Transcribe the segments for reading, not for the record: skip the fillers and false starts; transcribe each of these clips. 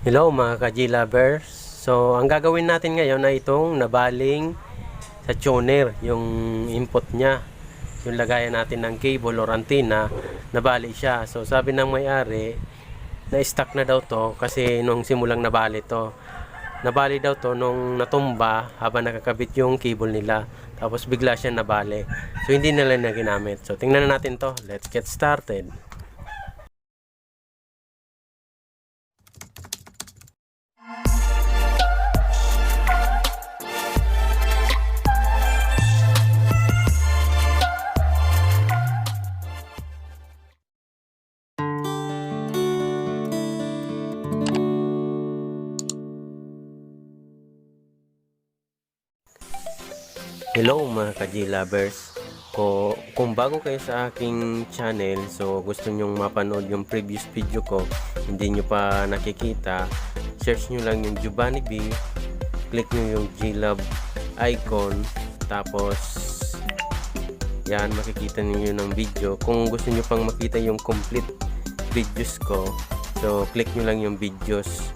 Hello mga ka-G-Lovers. So, ang gagawin natin ngayon ay itong nabaling sa tuner, yung input niya. Yung lagayan natin ng cable or antenna, nabali siya. So, sabi ng may-ari, na-stuck na daw to kasi nung simulang nabali to. Nabali daw to nung natumba habang nakakabit yung cable nila. Tapos bigla siya nabali. So, hindi nila na ginamit. So, tingnan na natin to. Let's get started. Hello mga ka-G-Lovers. Kung bago kayo sa aking channel, so gusto nyong mapanood yung previous video ko, hindi nyo pa nakikita, search nyo lang yung Giovanni B, click nyo yung G-Love icon, tapos yan, makikita niyo ng video. Kung gusto nyo pang makita yung complete videos ko, so click nyo lang yung videos.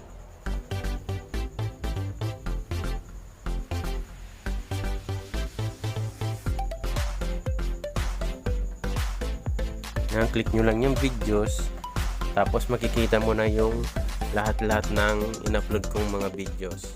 Yan, click nyo lang yung videos, tapos makikita mo na yung lahat-lahat ng in-upload kong mga videos.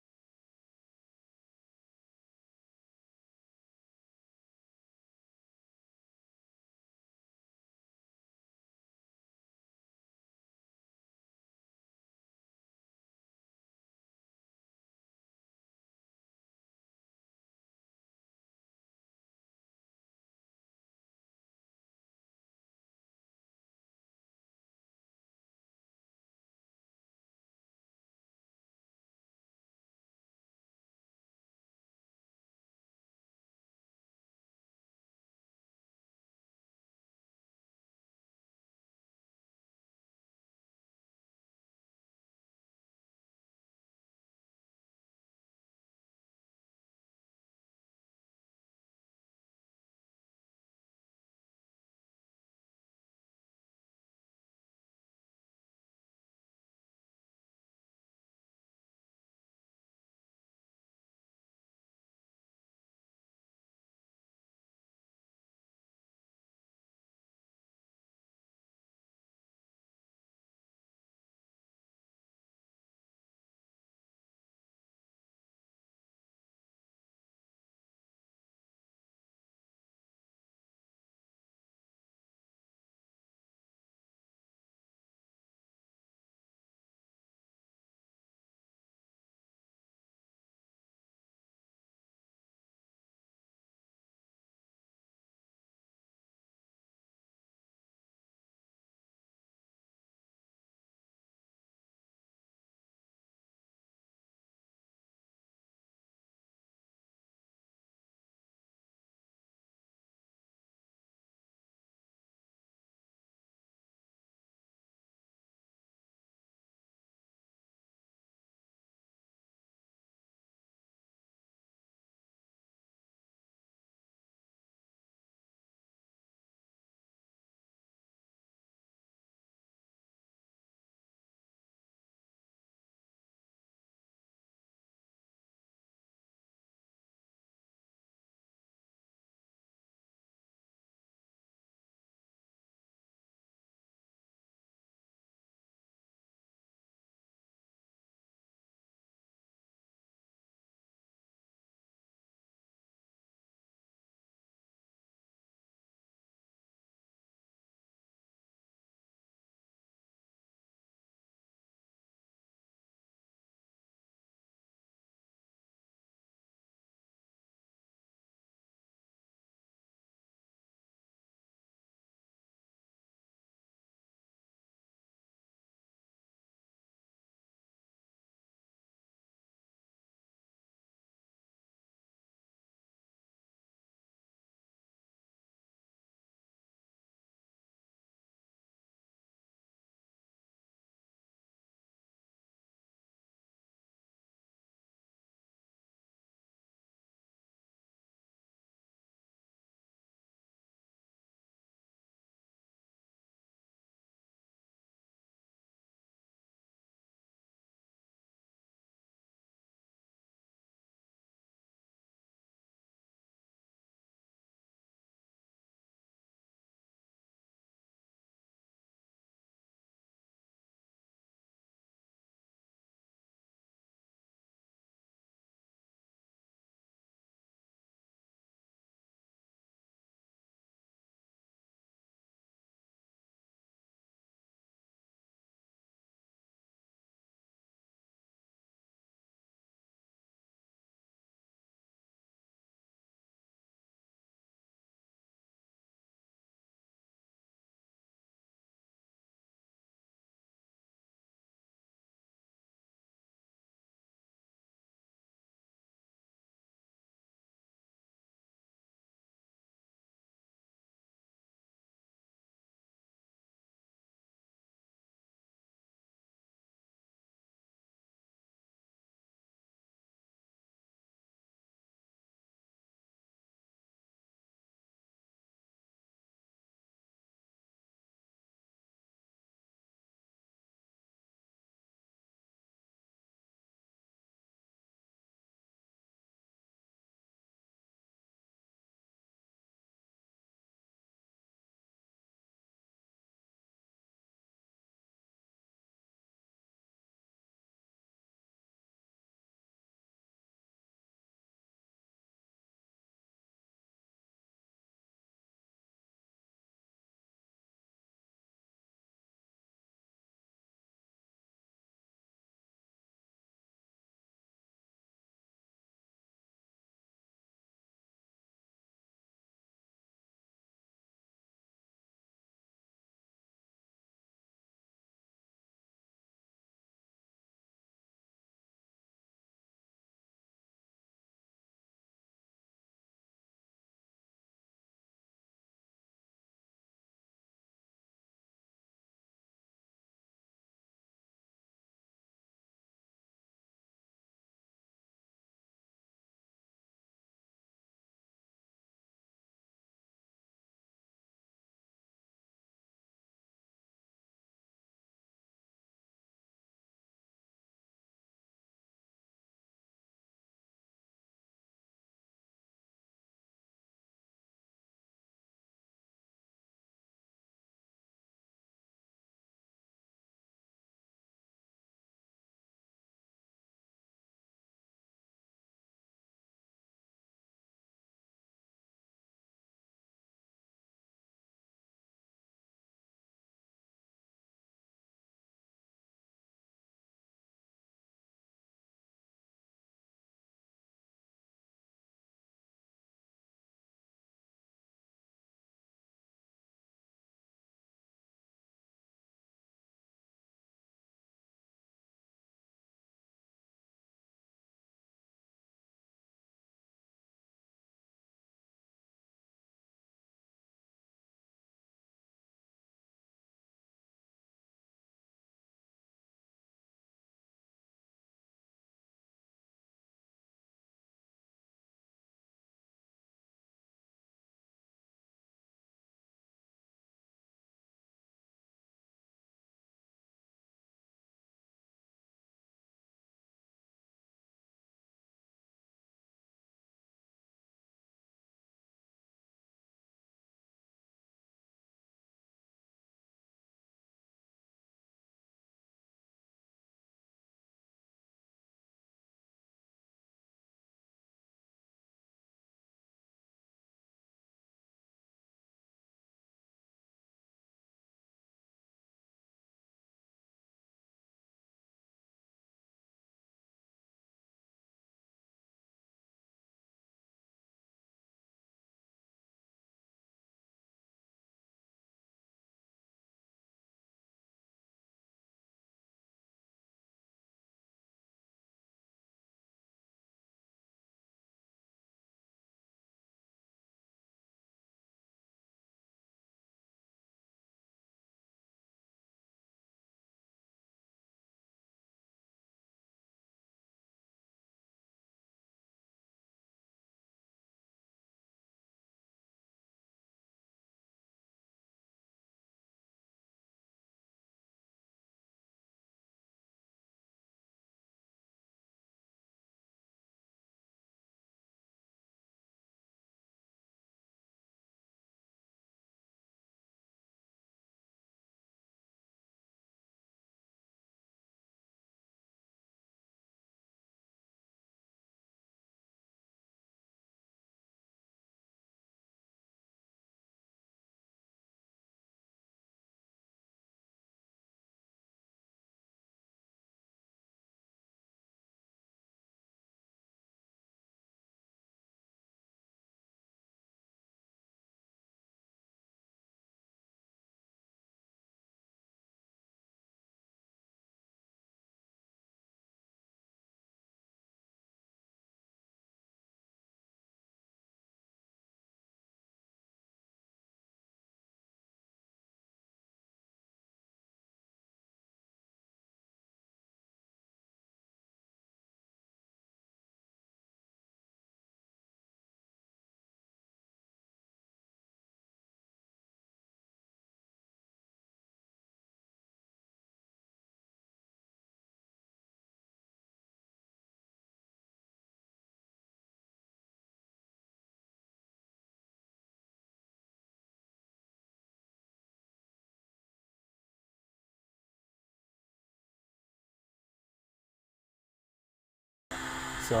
So,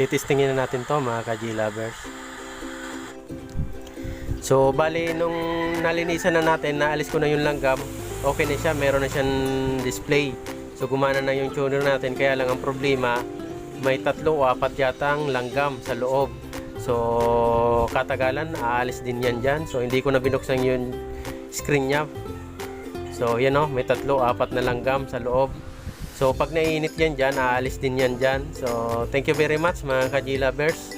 titistingin na natin to mga ka-G-Lovers. So, bali, nung nalinisan na natin, naalis ko na yung langgam, okay na siya, meron na siyang display. So, gumana na yung tuner natin, kaya lang ang problema, may 3 o 4 yatang langgam sa loob. So, katagalan, aalis din yan dyan. So, hindi ko na binuksan yung screen niya. So, yan o, may 3 o 4 na langgam sa loob. So, pag naiinit yan dyan, aalis din yan dyan. So, thank you very much mga ka-G-Lovers.